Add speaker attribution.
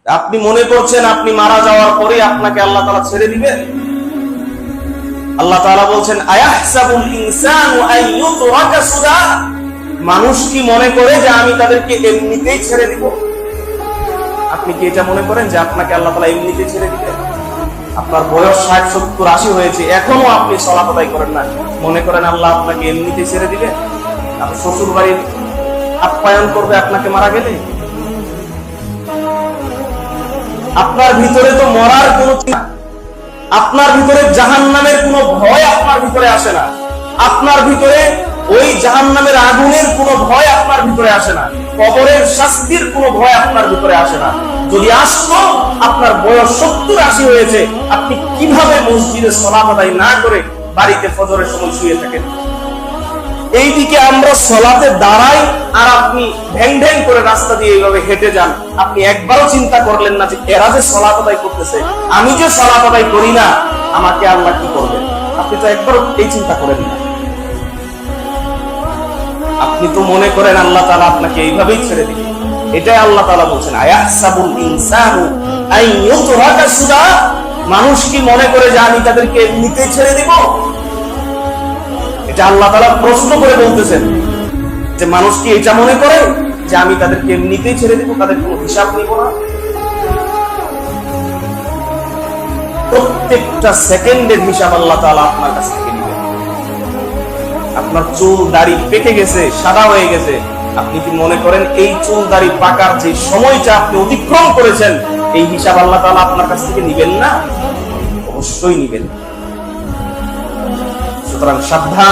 Speaker 1: আপনি মনে করছেন আপনি মারা যাওয়ার পরে আপনাকে আল্লাহ তাআলা ছেড়ে দিবেন? আল্লাহ তাআলা বলছেন আয়াহসাবুল ইনসানু আন ইউতরাকা সুদা, মানুষ কি মনে করে যে আমি তাদেরকে এমনিতেই ছেড়ে দিব? আপনি কি এটা মনে করেন যে আপনাকে আল্লাহ তাআলা এমনিতেই ছেড়ে দিবেন? আপনার বয়স 60, 70, 80 হয়েছে, এখনো আপনি সালাত আদায় করেন না, মনে করেন আল্লাহ আপনাকে এমনিতেই ছেড়ে দিবেন? আপনার শ্বশুর বাড়ির আপ্যায়ন করবে আপনাকে মারা গেলে? আপনার ভিতরে তো মরার কোনো, আপনার ভিতরে জাহান্নামের কোনো ভয় আপনার ভিতরে আসে না, আপনার ভিতরে ওই জাহান্নামের আগুনের কোনো ভয় আপনার ভিতরে আসে না, কবরের শাস্তির কোনো ভয় আপনার ভিতরে আসে না। যদি আসতো, আপনার বয়স 70, 80 হয়েছে, আপনি কিভাবে মসজিদে সালাত আদায় না করে বাড়িতে ফজরের সময় শুয়ে থাকেন? এইদিকে আমরা সালাতে দাঁড়াই আর আপনি ঢ্যাং ঢ্যাং করে রাস্তা দিয়ে এইভাবে হেঁটে যান। আপনি একবারও চিন্তা করলেন না যে এরা যে সালাত আদায় করতেছে, আমি যে সালাত আদায় করি না, আমাকে আল্লাহ কি করবেন? আপনি তো একবারও এই চিন্তা করেন না। আপনি তো মনে করেন আল্লাহ তাআলা আপনাকে এইভাবেই ছেড়ে দিবেন। এটাই আল্লাহ তাআলা বলছেন আয়াহসাবুল ইনসানু আন ইউতরাকা সুদা, মানুষ কি মনে করে যে আমি তাদেরকে এমনিতেই ছেড়ে দিব? এটা আল্লাহ তাআলা প্রশ্ন করে বলতেছেন যে মানুষ কি এটা মনে করে যে আমি তাদেরকে এমনিতেই ছেড়ে দিব, তাদের কোনো হিসাব নিব না? প্রত্যেকটা সেকেন্ডের হিসাব আল্লাহ তাআলা আপনার কাছ থেকে নেবেন। আপনার চুল দাড়ি পেকে গেছে, সাদা হয়ে গেছে, আপনি কি মনে করেন এই চুল দাড়ি পাকার যে সময়টা আপনি অতিক্রম করেছেন, এই হিসাব আল্লাহ তাআলা আপনার কাছ থেকে নেবেন না? অবশ্যই নেবেন। সুতরাং সাবধান।